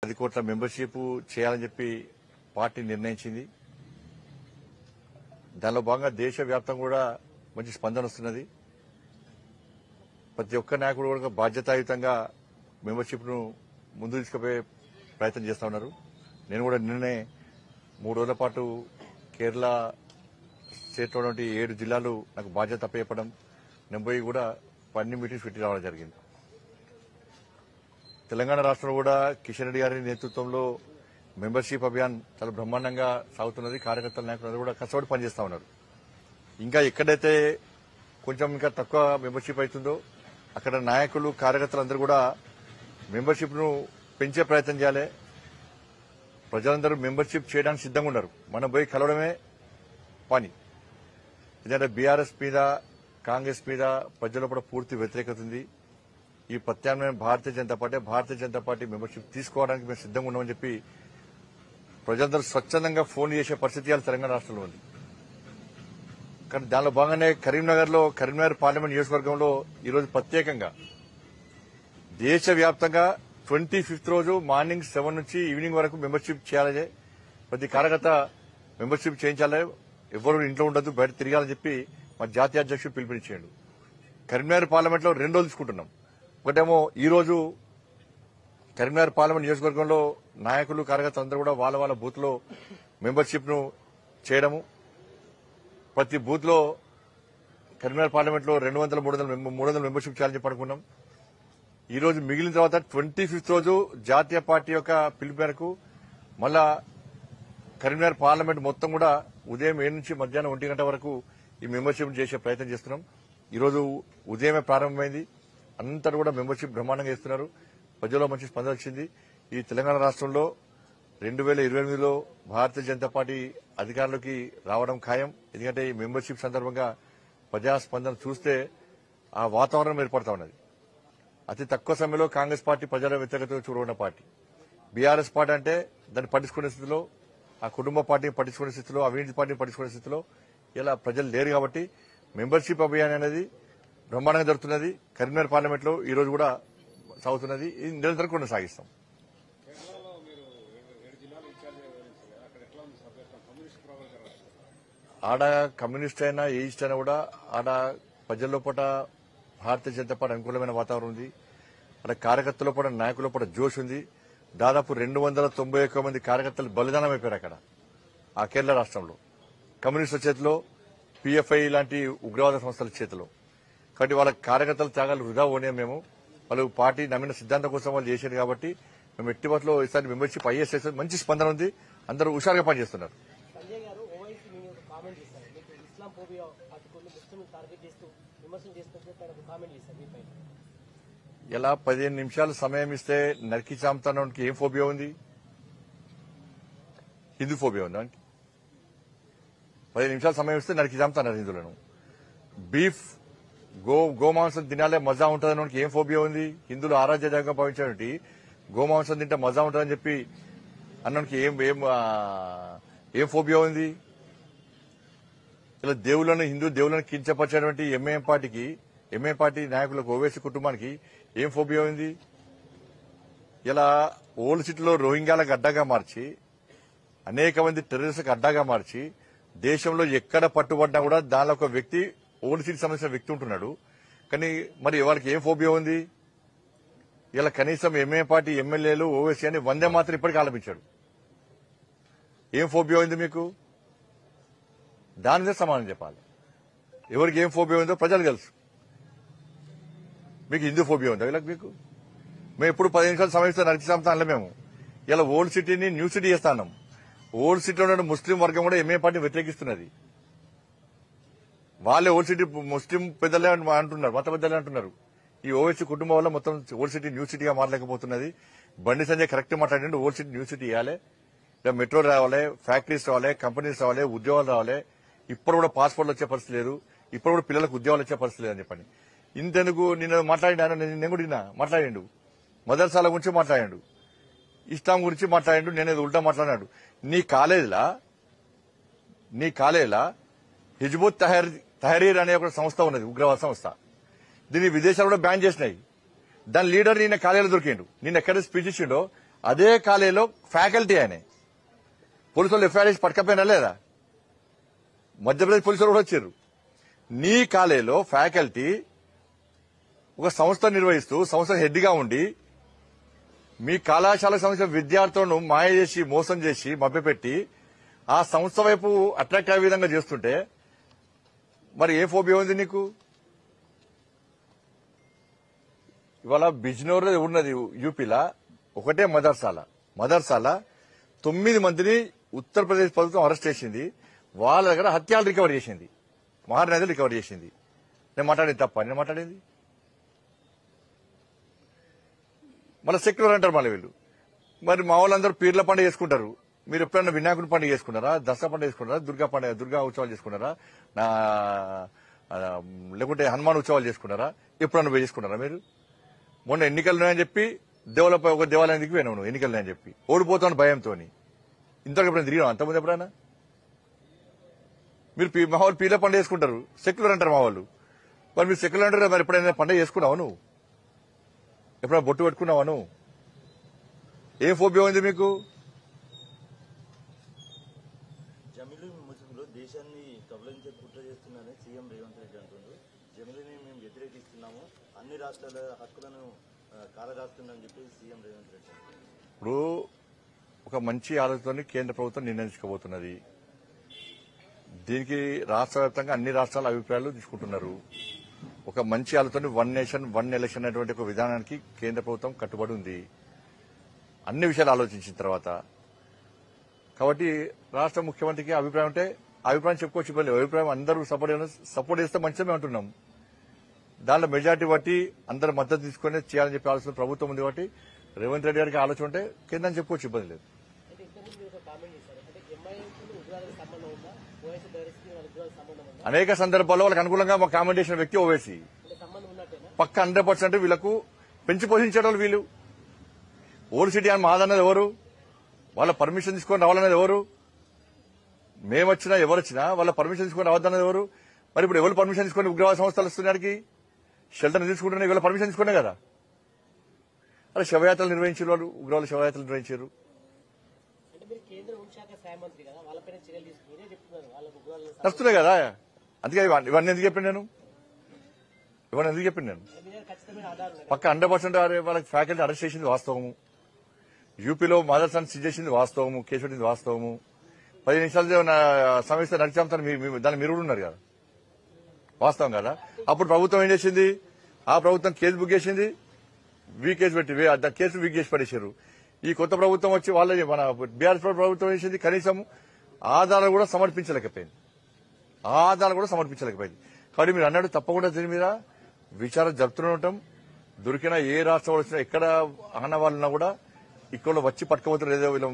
10 కోట్ల మెంబర్షిప్ చేయాలని చెప్పి పార్టీ నిర్ణయించింది. దానిలో భాగంగా దేశవ్యాప్తంగా కూడా మంచి స్పందన వస్తున్నది. ప్రతి ఒక్క నాయకుడు కూడా బాధ్యతాయుతంగా మెంబర్షిప్ ను ముందు తీసుకుపోయే ప్రయత్నం చేస్తా ఉన్నారు. నేను కూడా నిన్ననే 3 రోజుల పాటు కేరళ స్టేట్లో 7 జిల్లాలు నాకు బాధ్యత అప్పచెప్పడం, నేను పోయి కూడా అన్ని మీటింగ్స్ పెట్టి రావడం జరిగింది. తెలంగాణ రాష్ట్రంలో కూడా కిషన్ రెడ్డి గారి నేతృత్వంలో మెంబర్షిప్ అభియాన్ చాలా బ్రహ్మాండంగా సాగుతున్నది. కార్యకర్తల నాయకులు కూడా కష్టపడి పనిచేస్తా ఉన్నారు. ఇంకా ఎక్కడైతే కొంచెం ఇంకా తక్కువ మెంబర్షిప్ అవుతుందో అక్కడ నాయకులు కార్యకర్తలు అందరూ కూడా మెంబర్షిప్ ను పెంచే ప్రయత్నం చేయాలి. ప్రజలందరూ మెంబర్షిప్ చేయడానికి సిద్దంగా ఉన్నారు. మనం పోయి కలవడమే పని. ఎందుకంటే బీఆర్ఎస్ మీద కాంగ్రెస్ మీద ప్రజల్లో కూడా పూర్తి వ్యతిరేకత ఉంది. ఈ ప్రత్యామ్నాయం భారతీయ జనతా పార్టీ మెంబర్షిప్ తీసుకోవడానికి మేము సిద్దంగా ఉన్నామని చెప్పి ప్రజలందరూ స్వచ్ఛందంగా ఫోన్ చేసే పరిస్థితి తెలంగాణ రాష్ట్రంలో ఉంది. కానీ దానిలో భాగంగానే కరీంనగర్ పార్లమెంట్ నియోజకవర్గంలో ఈరోజు ప్రత్యేకంగా దేశవ్యాప్తంగా 25th రోజు మార్నింగ్ 7 నుంచి ఈవినింగ్ వరకు మెంబర్షిప్ చేయాలి. ప్రతి కార్యకర్త మెంబర్షిప్ చేయించాలి. ఎవరు ఇంట్లో ఉండదు, బయట తిరగాలని చెప్పి మా జాతీయ అధ్యక్షుడు పిలుపునిచ్చాడు. కరీంనగర్ పార్లమెంట్ లో 2 రోజులు తీసుకుంటున్నాం. ఒకటేమో ఈ రోజు కరీంనగర్ పార్లమెంట్ నియోజకవర్గంలో నాయకులు కార్యకర్తలు అందరూ కూడా వాళ్ళ బూత్ లో మెంబర్షిప్ ను చేయడము. ప్రతి బూత్ లో కరీంనగర్ పార్లమెంట్ లో 200-300 మెంబర్షిప్ చేయాలని చెప్పి అనుకున్నాం. ఈ రోజు మిగిలిన తర్వాత 25th రోజు జాతీయ పార్టీ యొక్క పిలుపు మేరకు మళ్ళా కరీంనగర్ పార్లమెంట్ మొత్తం కూడా ఉదయం 7 నుంచి మధ్యాహ్నం 1 గంట వరకు ఈ మెంబర్షిప్ చేసే ప్రయత్నం చేస్తున్నాం. ఈ రోజు ఉదయమే ప్రారంభమైంది. అంతా కూడా మెంబర్షిప్ బ్రహ్మాండంగా ఇస్తున్నారు. ప్రజల్లో మంచి స్పందన వచ్చింది. ఈ తెలంగాణ రాష్ట్రంలో 2028లో భారతీయ జనతా పార్టీ అధికారంలోకి రావడం ఖాయం. ఎందుకంటే ఈ మెంబర్షిప్ సందర్భంగా ప్రజాస్పందన చూస్తే ఆ వాతావరణం ఏర్పడతా ఉన్నది. అతి తక్కువ సమయంలో కాంగ్రెస్ పార్టీ ప్రజల వ్యతిరేకతగా చూడబడిన పార్టీ. బీఆర్ఎస్ పార్టీ అంటే దాన్ని పట్టించుకునే స్థితిలో, ఆ కుటుంబ పార్టీని పట్టించుకునే స్థితిలో, అవినీతి పార్టీని పట్టించుకునే స్థితిలో ఇలా ప్రజలు లేరు. కాబట్టి మెంబర్షిప్ అభియాన్ అనేది బ్రహ్మాండంగా జరుగుతున్నది. కరీంనగర్ పార్లమెంట్ లో ఈ రోజు కూడా సాగుతున్నది. ఇది నిరంతరం కొనసాగిస్తాం. ఆడ కమ్యూనిస్ట్ అయినా ఏయిస్ట్ అయినా కూడా ఆడ ప్రజల్లో పూట భారతీయ జనతా పార్టీ అనుకూలమైన వాతావరణం ఉంది. అక్కడ కార్యకర్తల పూట నాయకుల పూట జోష్ ఉంది. దాదాపు 291 మంది కార్యకర్తలు బలిదానం అయిపోయారు అక్కడ ఆ కేరళ రాష్ట్రంలో కమ్యూనిస్టుల చేతిలో, పీఎఫ్ఐ లాంటి ఉగ్రవాద సంస్థల చేతిలో. కాబట్టి వాళ్ళ కార్యకర్తల త్యాగాలు వృధా పోనే మేము వాళ్ళు పార్టీ నమ్మిన సిద్ధాంతం కోసం వాళ్ళు చేశారు. కాబట్టి మేము ఎట్టి బస్సులో ఈసారి మెంబర్షిప్ ఐఎస్ఎస్ మంచి స్పందన ఉంది. అందరూ హుషారుగా పనిచేస్తున్నారు. ఇలా 15 నిమిషాలు సమయం ఇస్తే నరికి చాంపుతానికి ఏం ఫోబియా ఉంది? హిందూ ఫోబియా ఉందా? 15 నిమిషాలు సమయం ఇస్తే నరికి చాంపుతున్నారు హిందువులను. బీఫ్ గోమాంసం తినాలే మజా ఉంటుందని ఏం ఫోబియా ఉంది? హిందువులు ఆరాధ్య దైవంగా భావించేటువంటి గోమాంసం తింటే మజా ఉంటుందని చెప్పి అన్నానికి ఏం ఫోబియా ఉంది? ఇలా హిందూ దేవులను కించపరిచేటువంటి ఎంఐఎం పార్టీ నాయకులకు, ఓవైసీ కుటుంబానికి ఏం ఫోబియా ఉంది? ఇలా ఓల్డ్ సిటీలో రోహింగ్యాలకు అడ్డాగా మార్చి, అనేక మంది టెర్రరిస్టులకు అడ్డాగా మార్చి, దేశంలో ఎక్కడ పట్టుబడినా కూడా దానిలో ఒక వ్యక్తి, ఓల్డ్ సిటీకి సంబంధించిన వ్యక్తి ఉంటున్నాడు. కానీ మరి వాళ్ళకి ఏం ఫోబియా ఉంది? ఇలా కనీసం ఎంఐఎం పార్టీ ఎమ్మెల్యేలు, ఓవైసీ అని వందే మాత్రం ఇప్పటికీ ఆలపించాడు. ఏం ఫోబియా ఉంది మీకు? దాని మీద సమాధానం చెప్పాలి. ఎవరికి ఏం ఫోబియా ఉందో ప్రజలు తెలుసు. మీకు హిందూ ఫోబియా ఉందా వీళ్ళకి? మేము ఎప్పుడు 15 నిమిషాలు సమయం ఇస్తే నరికి చంపుతానులే మేము. ఇలా ఓల్డ్ సిటీని న్యూ సిటీ చేస్తాం. ఓల్డ్ సిటీలో ఉన్న ముస్లిం వర్గం కూడా ఎంఐఎం పార్టీని వ్యతిరేకిస్తున్నది. వాళ్ళే ఓల్డ్ సిటీ ముస్లిం పెద్దలే అంటున్నారు, మత పెద్దలే అంటున్నారు. ఈ ఓవైసీ కుటుంబం వల్ల మొత్తం ఓల్డ్ సిటీ న్యూ సిటీగా మారలేకపోతున్నది. బండి సంజయ్ కరెక్ట్ మాట్లాడండి. ఓల్డ్ సిటీ న్యూ సిటీ ఇవ్వాలి. ఇలా మెట్రో రావాలి, ఫ్యాక్టరీస్ రావాలి, కంపెనీస్ రావాలి, ఉద్యోగాలు రావాలి. ఇప్పుడు కూడా పాస్పోర్ట్లు వచ్చే పరిస్థితి లేదు. ఇప్పుడు కూడా పిల్లలకు ఉద్యోగాలు వచ్చే పరిస్థితి లేదని చెప్పండి. ఇంతెందుకు నిన్న మాట్లాడినా, నేను కూడా మాట్లాడిండు. మదర్సాల గురించి మాట్లాడాడు, ఇస్లాం గురించి మాట్లాడాడు. నేనేది ఉల్టా మాట్లాడాడు. నీ కాలేజీలా హిజ్బుత్ తహరీర్ అనే ఒక సంస్థ ఉన్నది, ఉగ్రవాద సంస్థ. దీన్ని విదేశాలు కూడా బ్యాన్ చేసినాయి. దాని లీడర్ నిన్న కాలేజీలో దొరికిండు. నిన్న ఎక్కడ స్పీచ్ ఇచ్చిండో అదే కాలేజీలో ఫ్యాకల్టీ ఆయన పోలీసు వాళ్ళు ఎఫ్ఐఆర్ చేసి పట్టుకపోయినా లేదా? మధ్యప్రదేశ్ పోలీసులు కూడా వచ్చారు. నీ కాలేజీలో ఫ్యాకల్టీ ఒక సంస్థ నిర్వహిస్తూ సంస్థ హెడ్ గా ఉండి మీ కళాశాలకు సంబంధించిన విద్యార్థులను మాయ చేసి మోసం చేసి మభ్యపెట్టి ఆ సంస్థ వైపు అట్రాక్ట్ అయ్యే విధంగా చేస్తుంటే మరి ఏ ఫోబియా ఉంది నీకు? ఇవాళ బిజ్నోర్ ఉన్నది యూపీలా ఒకటే మదర్సాల 9 మందిని ఉత్తరప్రదేశ్ ప్రభుత్వం అరెస్ట్ చేసింది. వాళ్ళ దగ్గర హత్యాలు రికవర్ చేసింది, మారణాలు రికవర్ చేసింది. నేను మాట్లాడింది తప్ప? నేను మాట్లాడింది మళ్ళీ సెక్యులర్ అంటారు మళ్ళీ వీళ్ళు. మరి మా వాళ్ళందరూ పీర్ల పండుగ చేసుకుంటారు. మీరు ఎప్పుడైనా వినాయకుడి పండుగ చేసుకున్నారా? దసరా పండుగ చేసుకున్నారా? దుర్గా ఉత్సవాలు చేసుకున్నారా? లేకుంటే హనుమాన్ ఉత్సవాలు చేసుకున్నారా? ఎప్పుడన్నా పోయి చేసుకున్నారా మీరు? మొన్న ఎన్నికలు ఉన్నాయని చెప్పి ఒక దేవాలయం దిగి పోయినావు నువ్వు, ఎన్నికలు ఉన్నాయని చెప్పి ఓడిపోతాను భయంతో. ఇంతకు ఎప్పుడైనా తిరిగినావు? అంతకుముందు ఎప్పుడైనా? మీరు మా వాళ్ళు పీర్ల పండుగ చేసుకుంటారు, సెక్యులర్ అంటారు మా వాళ్ళు. మరి మీరు సెక్యులర్ అంటారు, మరి ఎప్పుడైనా పండుగ చేసుకున్నావు నువ్వు? ఎప్పుడైనా బొట్టు పెట్టుకున్నావా నువ్వు? ఏం ఫోబియా ఉంది మీకు? జమిలి ముస్లింలు దేశాన్ని కబలించే కుట్ర చేస్తున్నారని సీఎం రేవంత్ రెడ్డి అంటున్నారు. జమిలిని మేము వ్యతిరేకిస్తున్నాము, అన్ని రాష్ట్రాల హక్కులను కాలరాస్తుందని చెప్పి సీఎం రేవంత్ రెడ్డి అంటున్నారు. ఇప్పుడు ఒక మంచి ఆలోచనని కేంద్ర ప్రభుత్వం నిర్ణయించుకోబోతున్నది. దీనికి రాష్ట్ర వ్యాప్తంగా అన్ని రాష్ట్రాల అభిప్రాయాలు తీసుకుంటున్నారు. ఒక మంచి ఆలోచన 1 నేషన్ 1 ఎలక్షన్ అనేటువంటి ఒక విధానానికి కేంద్ర ప్రభుత్వం కట్టుబడి ఉంది అన్ని విషయాలు ఆలోచించిన తర్వాత. కాబట్టి రాష్ట్ర ముఖ్యమంత్రికి అభిప్రాయం ఉంటే అభిప్రాయం చెప్పుకోవచ్చు, ఇవ్వలేదు. అభిప్రాయం అందరూ సపోర్ట్ చేస్తే మంచిదే అంటున్నాం. దాంట్లో మెజార్టీ బట్టి అందరూ మద్దతు తీసుకుని చేయాలని చెప్పి ఆలోచన ప్రభుత్వం ఉంది. కాబట్టి రేవంత్ రెడ్డి గారికి ఆలోచన ఉంటే కేంద్రం చెప్పుకోవచ్చు, ఇబ్బంది లేదు. అనేక సందర్భాల్లో వాళ్ళకి అనుకూలంగా మా కామెంట్ చేసిన వ్యక్తి ఓవైసీ పక్క 100% వీళ్లకు పెంచి పోషించడం. వీళ్ళు ఓల్డ్ సిటీ అని మాదన్నది ఎవరు? వాళ్ళ పర్మిషన్ తీసుకొని రావాలన్నది ఎవరు? మేమొచ్చినా ఎవరొచ్చినా వాళ్ళ పర్మిషన్ తీసుకొని రావద్దన్నది ఎవరు? మరి ఇప్పుడు ఎవరు పర్మిషన్ తీసుకొని ఉగ్రవాద సంస్థలు వస్తున్నాడికి షెల్టర్ తీసుకుంటున్నా వీళ్ళ పర్మిషన్ తీసుకునే కదా. అలా శవయాత్రలు నిర్వహించారు, వాళ్ళు ఉగ్రవాద శవయాత్రలు నిర్వహించారు. నడుస్తున్నాయి కదా. అందుకే ఇవన్నీ ఎందుకు చెప్పండి నేను? పక్క 100% వాళ్ళకి ఫ్యాకల్టీ అరెస్ట్ చేసింది వాస్తవము. యూపీలో మదర్సాన్ని సీజ్ చేసింది వాస్తవము, కేసు పెట్టింది వాస్తవము. 10 నిమిషాలు సమస్య నడిచాము, దాన్ని మీరు కూడా ఉన్నారు కదా, వాస్తవం కదా. అప్పుడు ప్రభుత్వం ఏం చేసింది? ఆ ప్రభుత్వం కేసు బుక్ చేసింది, కేసు పెట్టి కేసు వీక్ చేసి పడేశారు. ఈ కొత్త ప్రభుత్వం వచ్చి మన బీఆర్ఎస్ ప్రభుత్వం చేసింది కనీసం ఆధారాలు కూడా సమర్పించలేకపోయింది. కాబట్టి మీరు అన్నాడు తప్పకుండా దీని మీద విచారణ జరుపుతూనే ఉంటాం. దొరికిన ఏ రాష్ట్రం వచ్చినా ఎక్కడ ఆనవాళ్ళున్నా కూడా ఇక్కడ వచ్చి పట్టుకపోతారు, ఏదో వీళ్ళు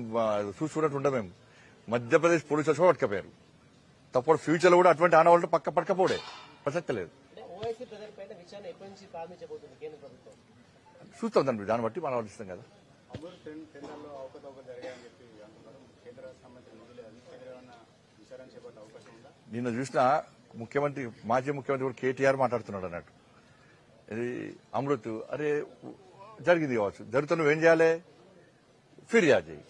చూసుకున్నట్టు ఉంటాం. మేము మధ్యప్రదేశ్ పోలీసులు కూడా పట్టుకపోయారు. తప్పుడు ఫ్యూచర్ లో కూడా అటువంటి ఆనవాళ్ళు పట్టుకపోవడే ప్రసక్తి లేదు. చూస్తాం దాన్ని బట్టి మనం ఆలోచిస్తాం కదా. నిన్న చూసిన ముఖ్యమంత్రి, మాజీ ముఖ్యమంత్రి కూడా కేటీఆర్ మాట్లాడుతున్నాడు అన్నట్టు. ఇది అమృత్ అరే జరిగింది కావచ్చు, జరుగుతా నువ్వేం చేయాలి? ఫిర్యాదు చేయి.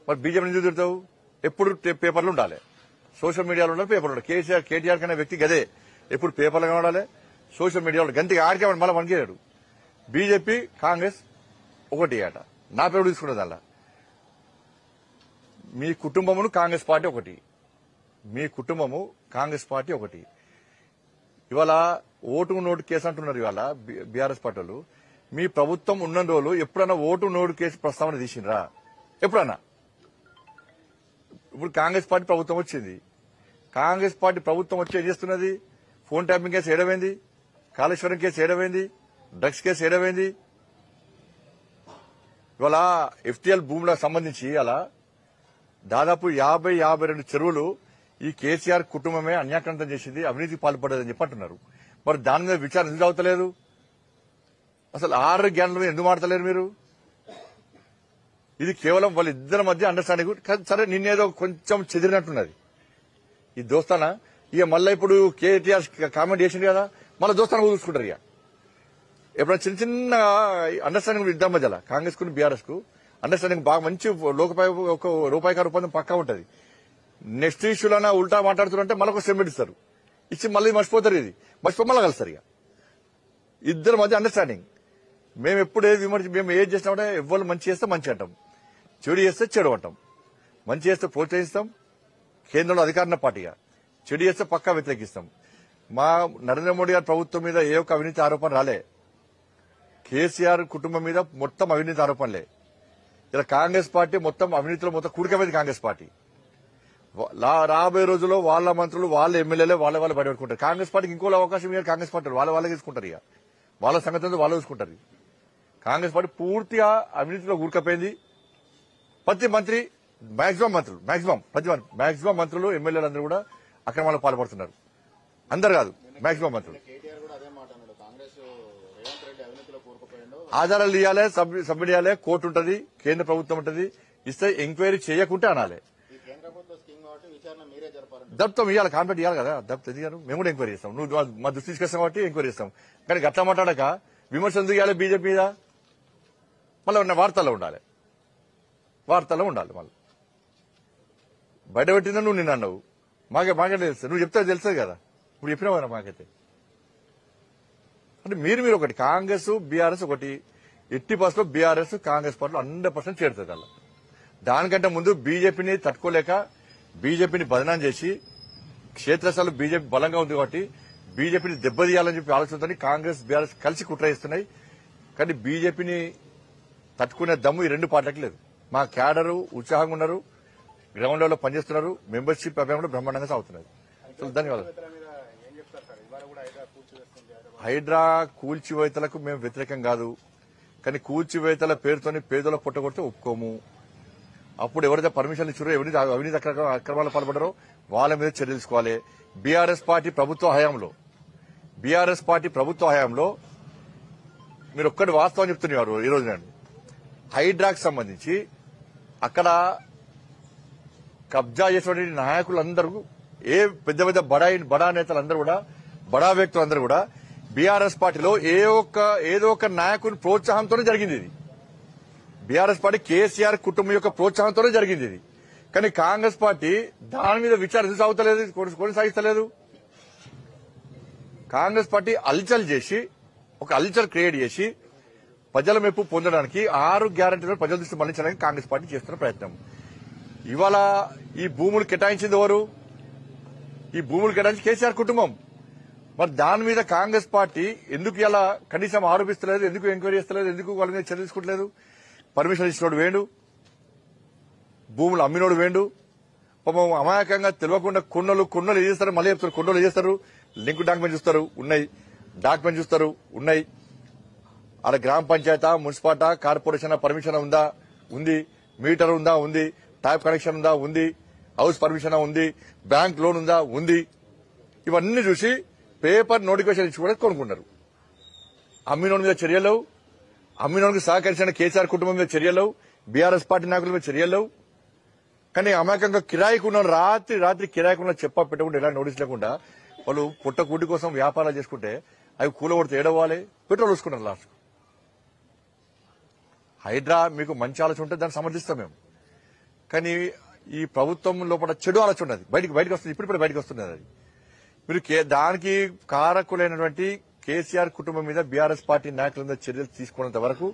మరి బీజేపీ ఎందుకు తిడతావు? ఎప్పుడు పేపర్లు ఉండాలి, సోషల్ మీడియాలో ఉండాలి, పేపర్లు ఉండాలి. కేటీఆర్ కన్నా వ్యక్తి గదే, ఎప్పుడు పేపర్లుగా ఉండాలి, సోషల్ మీడియాలో గంతికి ఆడికే మళ్ళీ వనికేయాడు. బీజేపీ కాంగ్రెస్ ఒకటి ఆట, నా పేరు తీసుకున్నది. అలా మీ కుటుంబమును కాంగ్రెస్ పార్టీ ఒకటి, ఇవాళ ఓటు నోటు కేసు అంటున్నారు. ఇవాళ బీఆర్ఎస్ పార్టీలు మీ ప్రభుత్వం ఉన్న రోజులు ఎప్పుడన్నా ఓటు నోటు కేసు ప్రస్తావన తీసిండ్రా? ఎప్పుడన్నా? ఇప్పుడు కాంగ్రెస్ పార్టీ ప్రభుత్వం వచ్చింది. కాంగ్రెస్ పార్టీ ప్రభుత్వం వచ్చి ఏం చేస్తున్నది? ఫోన్ ట్యాపింగ్ కేసు ఏడమైంది, కాళేశ్వరం కేసు ఏడమైంది, డ్రగ్స్ కేసు ఏడమైంది. ఇవాళ ఎఫ్టీఎల్ భూములకు సంబంధించి అలా దాదాపు 50-52 చెరువులు ఈ కేసీఆర్ కుటుంబమే అన్యాక్రాంతం చేసింది, అవినీతికి పాల్పడదని చెప్పి అంటున్నారు. మరి దాని మీద విచారణ ఎందుకు అవుతలేదు? అసలు 6 జ్ఞానంలో ఎందుకు మాడతలేరు మీరు? ఇది కేవలం వాళ్ళిద్దరి మధ్య అండర్స్టాండింగ్. సరే నిన్నేదో కొంచెం చెదిరినట్టున్నది ఈ దోస్తానా. ఇక మళ్ళీ ఇప్పుడు కేటీఆర్ కామెంట్ చేసింది కదా, మళ్ళీ దోస్తానా చూసుకుంటారు. ఇక ఎప్పుడైనా చిన్న చిన్న అండర్స్టాండింగ్ ఇద్దరి మధ్యలో కాంగ్రెస్ కు బీఆర్ఎస్ కు అండర్స్టాండింగ్ బాగా మంచి రూపాయికారు ఒప్పందం పక్కా ఉంటుంది. నెక్స్ట్ ఇష్యూలన్నా ఉల్టా మాట్లాడుతుంటే మళ్ళీ ఒక స్టేట్మెంట్ ఇస్తారు, ఇచ్చి మళ్ళీ మర్చిపోతారు, ఇది మర్చిపో మళ్ళీ కలుస్తారు. ఇక ఇద్దరి మధ్య అండర్స్టాండింగ్. మేము ఎప్పుడు ఏది మేము ఏది చేసినామంటే ఎవరు మంచి చేస్తే మంచి అంటాం, చెడు చేస్తే చెడు అంటాం. మంచి చేస్తే ప్రోత్సహిస్తాం, కేంద్రంలో అధికార పార్టీగా. చెడు చేస్తే పక్కా వ్యతిరేకిస్తాం. మా నరేంద్ర మోడీ గారి ప్రభుత్వం మీద ఏ ఒక్క అవినీతి ఆరోపణ రాలే. కేసీఆర్ కుటుంబం మీద మొత్తం అవినీతి ఆరోపణలే. ఇలా కాంగ్రెస్ పార్టీ మొత్తం అవినీతిలో మొత్తం కూడికమైంది. కాంగ్రెస్ పార్టీ రాబోయే రోజుల్లో వాళ్ళ మంత్రులు, వాళ్ళ ఎమ్మెల్యేలే వాళ్ళ బయటపెట్టుకుంటారు. కాంగ్రెస్ పార్టీకి ఇంకో అవకాశం ఇవ్వాలి. కాంగ్రెస్ పార్టీ వాళ్ళే తీసుకుంటారు. ఇక వాళ్ళ సంగతి వాళ్ళు చూసుకుంటారు. కాంగ్రెస్ పార్టీ పూర్తిగా అవినీతిలో కూరుకపోయింది. ప్రతి మంత్రి మాక్సిమం మంత్రులు, ఎమ్మెల్యేలందరూ కూడా అక్రమాలకు పాల్పడుతున్నారు. అందరు కాదు, మాక్సిమం మంత్రులు. ఆధారాలు ఇవ్వాలి, సబ్మిట్ చేయాలి, కోర్టు ఉంటుంది, కేంద్ర ప్రభుత్వం ఉంటుంది. ఇస్తే ఎంక్వైరీ చేయకుంటే అనాలి. దప్తం ఇవ్వాలి, కాంప్లైంట్ ఇవ్వాలి కదా. దప్తం ఇవ్వాలి, మేము కూడా ఎంక్వైరీ చేస్తాం. నువ్వు మా దృష్టి తీసుకొస్తాం కాబట్టి ఎంక్వైరీ చేస్తాం. కానీ గట్లా మాట్లాడక విమర్శ ఎందుకు ఇవ్వాలి బీజేపీ మీద? మళ్ళీ వార్తల్లో ఉండాలి. మళ్ళీ బయట పెట్టిందని నువ్వు నిన్న అన్నావు. మాకే తెలుస్తుంది, నువ్వు చెప్తే తెలుస్తుంది కదా. ఇప్పుడు చెప్పినావు కదా మాకైతే. అంటే మీరు ఒకటి కాంగ్రెస్ బీఆర్ఎస్ ఒకటి 80% బీఆర్ఎస్ కాంగ్రెస్ పార్టీలో 100% చేరుతుంది. అలా దానికంటే ముందు బీజేపీని తట్టుకోలేక బీజేపీని బదనాం చేసి, క్షేత్రస్థాయిలో బీజేపీ బలంగా ఉంది కాబట్టి బీజేపీని దెబ్బతీయాలని చెప్పి ఆలోచనతో కాంగ్రెస్ బీఆర్ఎస్ కలిసి కుట్ర చేస్తున్నాయి. కానీ బీజేపీని తట్టుకునే దమ్ము ఈ రెండు పార్టీలకు లేదు. మా క్యాడరు ఉత్సాహంగా ఉన్నారు, గ్రౌండ్ లెవెల్లో పనిచేస్తున్నారు, మెంబర్షిప్ అభియాన్ కూడా బ్రహ్మాండంగా సాగుతున్నది. ధన్యవాదాలు. హైడ్రా కూల్చివేతలకు మేము వ్యతిరేకం కాదు. కానీ కూల్చివేతల పేరుతోని పేదల పొట్టగొడితే ఒప్పుకోము. అప్పుడు ఎవరైతే పర్మిషన్ ఇచ్చారో, ఎవరైతే అవినీతి అక్రమాలు పాల్పడారో వాళ్ళ మీద చర్యలు తీసుకోవాలి. బీఆర్ఎస్ పార్టీ ప్రభుత్వ హయాంలో మీరు ఒక్కటి వాస్తవం చెప్తున్నారు. ఈ రోజు నేను హైడ్రాకి సంబంధించి అక్కడ కబ్జా చేసినటువంటి నాయకులందరూ, ఏ పెద్ద బడా నేతలందరూ కూడా, బడా వ్యక్తులందరూ కూడా బీఆర్ఎస్ పార్టీలో ఏదో ఒక నాయకుని ప్రోత్సాహంతోనే జరిగింది. ఇది బీఆర్ఎస్ పార్టీ కేసీఆర్ కుటుంబం యొక్క ప్రోత్సాహంతోనే జరిగింది ఇది. కానీ కాంగ్రెస్ పార్టీ దాని మీద విచారణ సాగుతలేదు, కొనసాగిస్తలేదు. కాంగ్రెస్ పార్టీ అల్చల్ క్రియేట్ చేసి ప్రజల మెప్పు పొందడానికి 6 గ్యారంటీలను ప్రజల దృష్టి మళ్లించడానికి కాంగ్రెస్ పార్టీ చేస్తున్న ప్రయత్నం. ఇవాళ ఈ భూములు కేటాయించింది ఎవరు? ఈ భూములు కేటాయించి కేసీఆర్ కుటుంబం. మరి దాని మీద కాంగ్రెస్ పార్టీ ఎందుకు ఇలా కనీసం ఆరోపిస్తలేదు? ఎందుకు ఎంక్వైరీ చేస్తలేదు? ఎందుకు వాళ్ళ మీద చర్య తీసుకోవట్లేదు? పర్మిషన్ ఇచ్చినోడు వేండు, భూములు అమ్మినోడు వేండు. పాపం అమాయకంగా తెలియకుండా కొన్నోళ్ళు ఏం చేస్తారు? మళ్ళీ చెప్తారు కొన్నోళ్ళు ఏం చేస్తారు? లింక్ డాక్యుమెంట్ చూస్తారు, ఉన్నాయి. డాక్యుమెంట్ చూస్తారు, ఉన్నాయి. అలా గ్రామ పంచాయతా, మున్సిపాలిటా, కార్పొరేషన్ పర్మిషన్ ఉందా? ఉంది. మీటర్ ఉందా? ఉంది. ట్యాప్ కనెక్షన్ ఉందా? ఉంది. హౌస్ పర్మిషన్ ఉంది. బ్యాంక్ లోన్ ఉందా? ఉంది. ఇవన్నీ చూసి పేపర్ నోటిఫికేషన్ ఇచ్చి కూడా కొనుక్కున్నారు. అమ్మినోడి మీద చర్యలు, అమ్మినోడికి సహకరించిన కేసీఆర్ కుటుంబం మీద చర్యలు, బీఆర్ఎస్ పార్టీ నాయకుల మీద చర్యలు. కానీ అమాయకంగా కిరాయికున్న రాత్రి కిరాయికున్న చెప్ప పెట్టకుండా, ఎలా నోటీస్ లేకుండా వాళ్ళు పుట్టకూటి కోసం వ్యాపారాలు చేసుకుంటే అవి కూలగొడితే ఏడవాలి, పెట్రోల్ చూసుకున్నారు లాస్ట్. హైడ్రా మీకు మంచి ఆలోచన ఉంటే దాన్ని సమర్థిస్తాం మేము. కానీ ఈ ప్రభుత్వం లోపల చెడు ఆలోచన ఉన్నది, బయటకు వస్తుంది. ఇప్పుడు బయటకు వస్తున్నది. అది మీరు దానికి కారకులైనటువంటి కేసీఆర్ కుటుంబం మీద బీఆర్ఎస్ పార్టీ నాయకుల మీద చర్యలు తీసుకున్నంత వరకు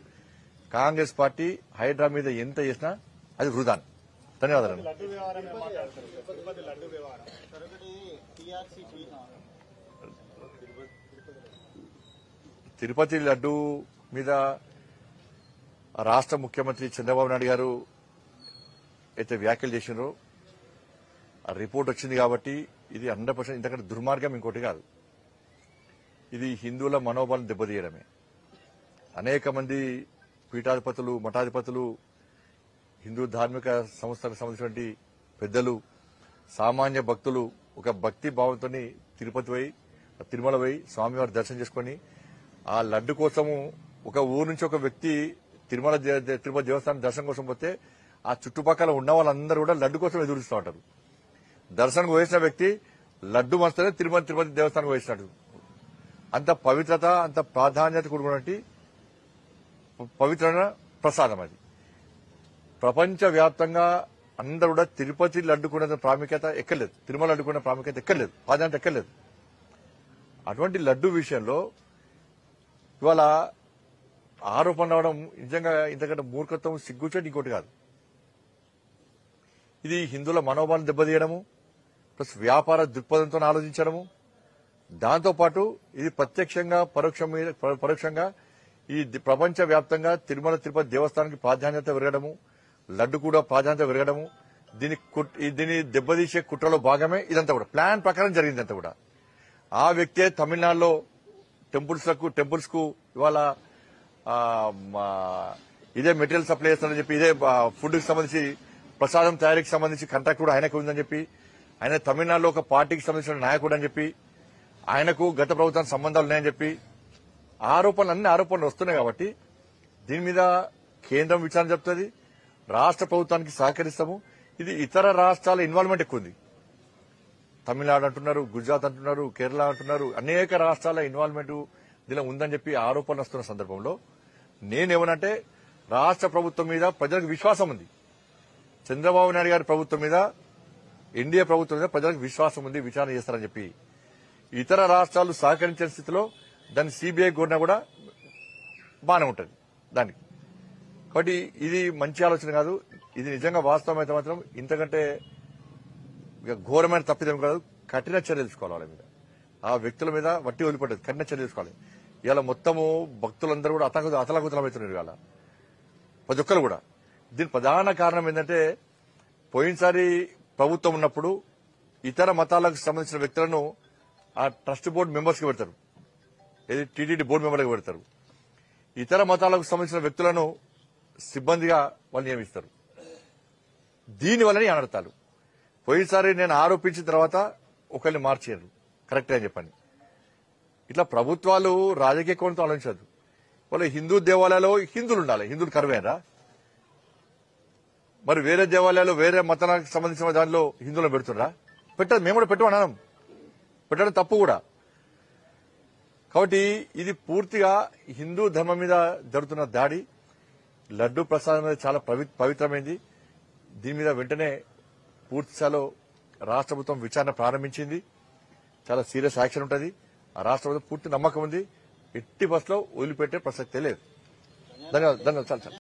కాంగ్రెస్ పార్టీ హైడ్రా మీద ఎంత చేసినా అది వృధా. ధన్యవాదాలు. తిరుపతి లడ్డు మీద రాష్ట్ర ముఖ్యమంత్రి చంద్రబాబు నాయుడు గారు అయితే వ్యాఖ్యలు చేసినారో ఆ రిపోర్ట్ వచ్చింది కాబట్టి ఇది 100% ఇంతకంటే దుర్మార్గం ఇంకోటి కాదు. ఇది హిందువుల మనోబలం దెబ్బతీయడమే. అనేక మంది పీఠాధిపతులు, మఠాధిపతులు, హిందూ ధార్మిక సంస్థలకు సంబంధించినటువంటి పెద్దలు, సామాన్య భక్తులు ఒక భక్తి భావంతో తిరుమల పోయి స్వామివారి దర్శనం చేసుకుని ఆ లడ్డు కోసము ఒక ఊరు నుంచి ఒక వ్యక్తి తిరుపతి దేవస్థానం దర్శనం కోసం పోతే ఆ చుట్టుపక్కల ఉన్న వాళ్ళందరూ కూడా లడ్డు కోసం ఎదురుస్తూ ఉంటారు. దర్శనం వేసిన వ్యక్తి లడ్డు మస్తనే తిరుపతి దేవస్థానం వేసినట్టు. అంత పవిత్రత, అంత ప్రాధాన్యత కూడుకున్నటువంటి పవిత్రమైన ప్రసాదం అది. ప్రపంచ వ్యాప్తంగా అందరూ కూడా తిరుపతి లడ్డుకునే ప్రాముఖ్యత ఎక్కర్లేదు, తిరుమల లడ్డుకునే ప్రాముఖ్యత ఎక్కర్లేదు, ప్రాధాన్యత ఎక్కర్లేదు. అటువంటి లడ్డు విషయంలో ఇవాళ ఆరోపణ రావడం నిజంగా ఇంతకంటే మూర్ఖత్వం, సిగ్గుచేటు ఇంకోటి కాదు. ఇది హిందువుల మనోభావం దెబ్బతీయడము, ప్లస్ వ్యాపార దృక్పథంతో ఆలోచించడము. దాంతోపాటు ఇది ప్రత్యక్షంగా పరోక్షంగా ఈ ప్రపంచ వ్యాప్తంగా తిరుమల తిరుపతి దేవస్థానానికి ప్రాధాన్యత పెరగడము, లడ్డు కూడా ప్రాధాన్యత పెరగడము, దీన్ని దెబ్బతీసే కుట్రలో భాగమే ఇదంతా కూడా. ప్లాన్ ప్రకారం జరిగిందంతా కూడా. ఆ వ్యక్తే తమిళనాడులో టెంపుల్స్ కు ఇవాళ ఇదే మెటీరియల్ సప్లై చేస్తానని చెప్పి, ఇదే ఫుడ్ కి సంబంధించి ప్రసాదం తయారీకి సంబంధించి కాంట్రాక్ట్ కూడా ఆయనకు ఉందని చెప్పి, ఆయన తమిళనాడులో ఒక పార్టీకి సంబంధించిన నాయకుడు అని చెప్పి, ఆయనకు గత ప్రభుత్వానికి సంబంధాలు ఉన్నాయని చెప్పి అన్ని ఆరోపణలు వస్తున్నాయి. కాబట్టి దీని మీద కేంద్రం విచారణ చెప్తుంది, రాష్ట్ర ప్రభుత్వానికి సహకరిస్తాము. ఇది ఇతర రాష్ట్రాల ఇన్వాల్వ్మెంట్ ఎక్కువ ఉంది. తమిళనాడు అంటున్నారు, గుజరాత్ అంటున్నారు, కేరళ అంటున్నారు, అనేక రాష్ట్రాల ఇన్వాల్వ్మెంట్ దీనిలో ఉందని చెప్పి ఆరోపణలు వస్తున్న సందర్భంలో నేనేమనంటే, రాష్ట్ర ప్రభుత్వం మీద ప్రజలకు విశ్వాసం ఉంది. చంద్రబాబు నాయుడు గారి ప్రభుత్వం మీద, ఎన్డీఏ ప్రభుత్వం మీద ప్రజలకు విశ్వాసం ఉంది, విచారణ చేస్తారని చెప్పి. ఇతర రాష్ట్రాలు సహకరించిన స్థితిలో దాన్ని సిబిఐ కోరినా కూడా బాగానే ఉంటుంది దానికి. కాబట్టి ఇది మంచి ఆలోచన కాదు. ఇది నిజంగా వాస్తవం అయితే మాత్రం ఇంతకంటే ఘోరమైన తప్పిదం కాదు. కఠిన చర్య తీసుకోవాలి వాళ్ళ మీద, ఆ వ్యక్తుల మీద వట్టి వదిలిపడ్డది. కఠిన చర్య తీసుకోవాలి. ఇవాళ మొత్తము భక్తులందరూ కూడా అతలాకుతలమవుతున్నారు ఇవాళ ప్రతి ఒక్కరు కూడా. దీని ప్రధాన కారణం ఏంటంటే, పోయినసారి ప్రభుత్వం ఉన్నప్పుడు ఇతర మతాలకు సంబంధించిన వ్యక్తులను ఆ ట్రస్ట్ బోర్డు మెంబర్స్ కి పెడతారు, ఏది టీటీడీ బోర్డు మెంబర్లకు పెడతారు. ఇతర మతాలకు సంబంధించిన వ్యక్తులను సిబ్బందిగా వాళ్ళు నియమిస్తారు. దీనివల్లనే అనర్థాలు. పోయినసారి నేను ఆరోపించిన తర్వాత ఒకరిని మార్చారు, కరెక్టే అని చెప్పండి. ఇట్లా ప్రభుత్వాలు రాజకీయ కోణంతో ఆలోచించదు. వాళ్ళు హిందూ దేవాలయాల్లో హిందువులు ఉండాలి, హిందువులు కరువేరా? మరి వేరే దేవాలయాలు వేరే మతాలకు సంబంధించిన దానిలో హిందువులను పెడుతున్నారా? పెట్టదు. మేము కూడా పెట్టమన్నాం, పెట్టడం తప్పు కూడా. కాబట్టి ఇది పూర్తిగా హిందూ ధర్మం మీద జరుగుతున్న దాడి. లడ్డు ప్రసాదం అనేది చాలా పవిత్రమైంది. దీని మీద వెంటనే పూర్తిస్థాయిలో రాష్ట్ర ప్రభుత్వం విచారణ ప్రారంభించింది. చాలా సీరియస్ యాక్షన్ ఉంటుంది. ఆ రాష్ట్ర ప్రభుత్వం పూర్తి నమ్మకం ఉంది. ఎట్టి బస్సులో వదిలిపెట్టే ప్రసక్తే లేదు. ధన్యవాదాలు. చాలా